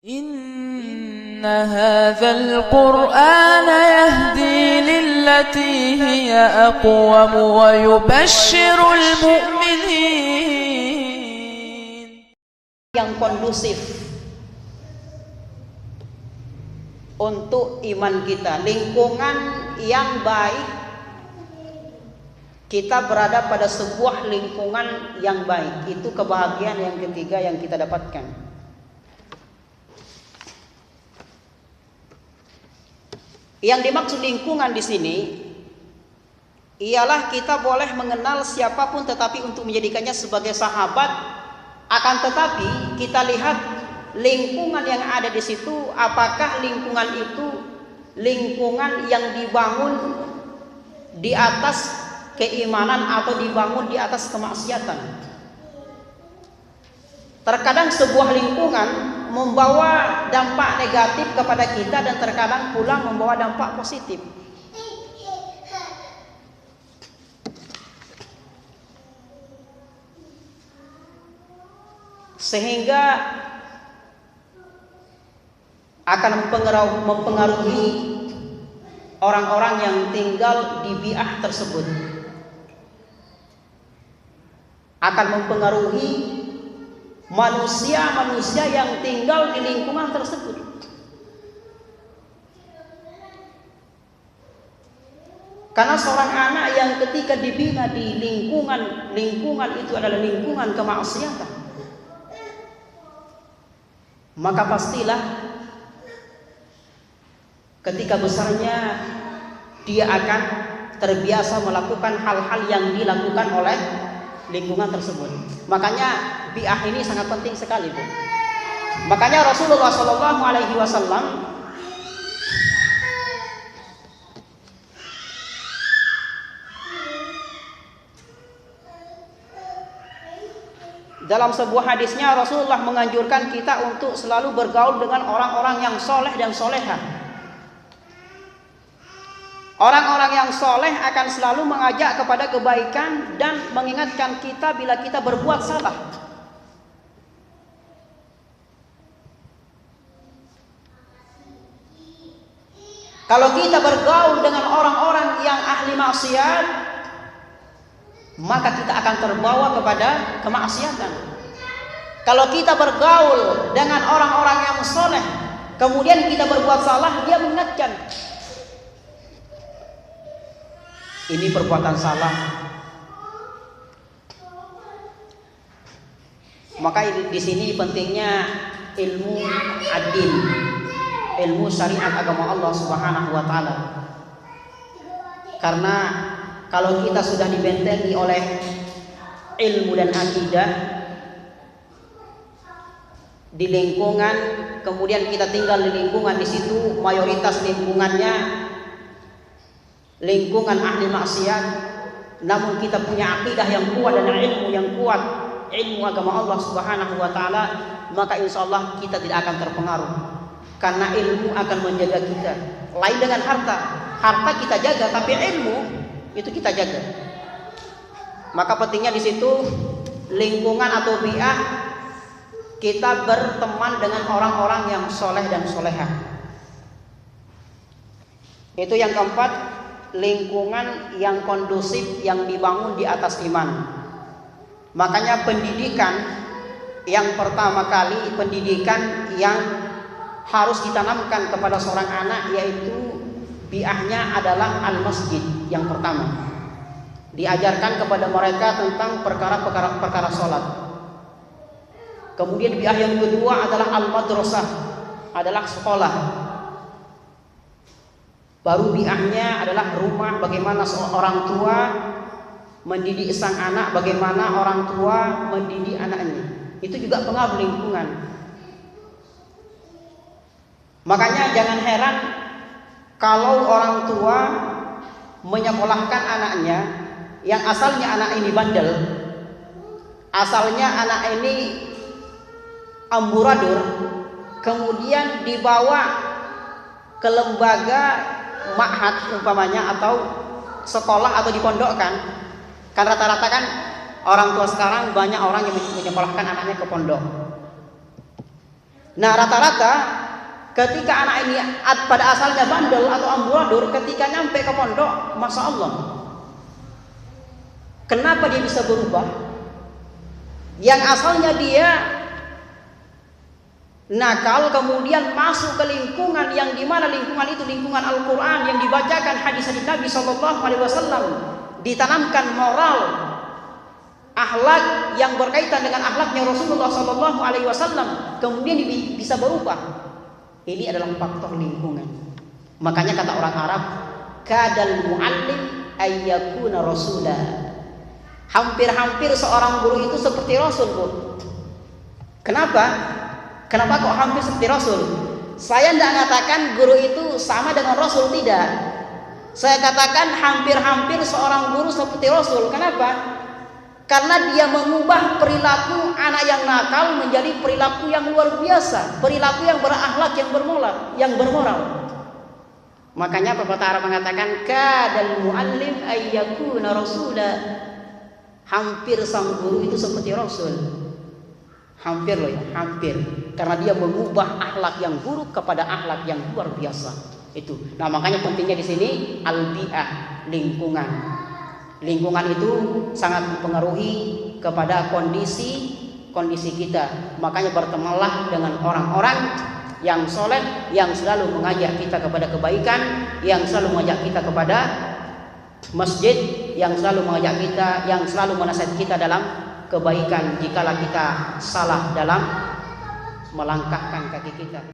Inna hadzal Qur'ana yahdi lillati hiya aqwam wa yubashshirul mu'minin. Yang kondusif untuk iman kita, lingkungan yang baik. Kita berada pada sebuah lingkungan yang baik. Itu kebahagiaan yang ketiga yang kita dapatkan. Yang dimaksud lingkungan di sini ialah kita boleh mengenal siapapun, tetapi untuk menjadikannya sebagai sahabat. Akan tetapi kita lihat lingkungan yang ada di situ, apakah lingkungan itu lingkungan yang dibangun di atas keimanan atau dibangun di atas kemaksiatan. Terkadang sebuah lingkungan membawa dampak negatif kepada kita dan terkadang pula membawa dampak positif. Sehingga akan mempengaruhi orang-orang yang tinggal di bi'ah tersebut. Akan mempengaruhi manusia-manusia yang tinggal di lingkungan tersebut. Karena seorang anak yang ketika dibina di lingkungan itu adalah lingkungan kemaksiatan, maka pastilah ketika besarnya dia akan terbiasa melakukan hal-hal yang dilakukan oleh lingkungan tersebut. Makanya bi'ah ini sangat penting sekali, Bu. Makanya Rasulullah SAW dalam sebuah hadisnya Rasulullah menganjurkan kita untuk selalu bergaul dengan orang-orang yang soleh dan solehah. Orang-orang yang soleh akan selalu mengajak kepada kebaikan dan mengingatkan kita bila kita berbuat salah. Kalau kita bergaul dengan orang-orang yang ahli maksiat, maka kita akan terbawa kepada kemaksiatan. Kalau kita bergaul dengan orang-orang yang soleh, kemudian kita berbuat salah, dia mengingatkan, ini perbuatan salah. Maka di sini pentingnya ilmu ad-din, ilmu syariat agama Allah Subhanahu wa taala. Karena kalau kita sudah dibentengi oleh ilmu dan akidah di lingkungan, kemudian kita tinggal di lingkungan di situ, mayoritas lingkungannya lingkungan ahli maksiat, namun kita punya akidah yang kuat dan ilmu yang kuat, ilmu agama Allah Subhanahu wa taala, maka insyaallah kita tidak akan terpengaruh. Karena ilmu akan menjaga kita. Lain dengan harta. Harta kita jaga, tapi ilmu itu kita jaga. Maka pentingnya di situ lingkungan atau bi'ah, kita berteman dengan orang-orang yang soleh dan solehah. Itu yang keempat, lingkungan yang kondusif yang dibangun di atas iman. Makanya pendidikan yang pertama kali, pendidikan yang harus ditanamkan kepada seorang anak, yaitu bi'ahnya adalah al-masjid. Yang pertama, diajarkan kepada mereka tentang perkara sholat. Kemudian bi'ah yang kedua adalah al-madrasah, adalah sekolah. Baru bi'ahnya adalah rumah, bagaimana seorang tua mendidik sang anak, bagaimana orang tua mendidik anaknya. Itu juga pengaruh lingkungan. Makanya jangan heran kalau orang tua menyekolahkan anaknya yang asalnya anak ini bandel, asalnya anak ini amburadul, kemudian dibawa ke lembaga ma'had umpamanya, atau sekolah, atau dipondokkan. Kan rata-rata kan orang tua sekarang banyak orang yang menyekolahkan anaknya ke pondok. Nah, rata-rata ketika anak ini pada asalnya bandel atau amburadul, ketika nyampe ke pondok, masya Allah, kenapa dia bisa berubah? Yang asalnya dia nakal, kemudian masuk ke lingkungan yang dimana lingkungan itu lingkungan Al-Quran yang dibacakan hadis-hadis Nabi SAW, ditanamkan moral, akhlak yang berkaitan dengan akhlaknya Rasulullah SAW, kemudian bisa berubah. Ini adalah faktor lingkungan. Makanya kata orang Arab, kadal muallim ayyakuna rasulah. Hampir-hampir seorang guru itu seperti Rasul, Bu. Kenapa? Kenapa kok hampir seperti Rasul? Saya tidak mengatakan guru itu sama dengan Rasul, tidak. Saya katakan hampir-hampir seorang guru seperti Rasul. Kenapa? Karena dia mengubah perilaku anak yang nakal menjadi perilaku yang luar biasa, perilaku yang berakhlak, yang bermoral. Makanya pepatah Arab mengatakan kadal muallim ayyakuna rasulah. Hampir sang guru itu seperti Rasul. Hampir loh ya, hampir. Karena dia mengubah akhlak yang buruk kepada akhlak yang luar biasa. Itu. Nah, makanya pentingnya di sini al-bi'ah, lingkungan. Lingkungan itu sangat mempengaruhi kepada kondisi kita. Makanya bertemanlah dengan orang-orang yang soleh, yang selalu mengajak kita kepada kebaikan, yang selalu mengajak kita kepada masjid, yang selalu mengajak kita, yang selalu menasihat kita dalam kebaikan jikalau kita salah dalam melangkahkan kaki kita.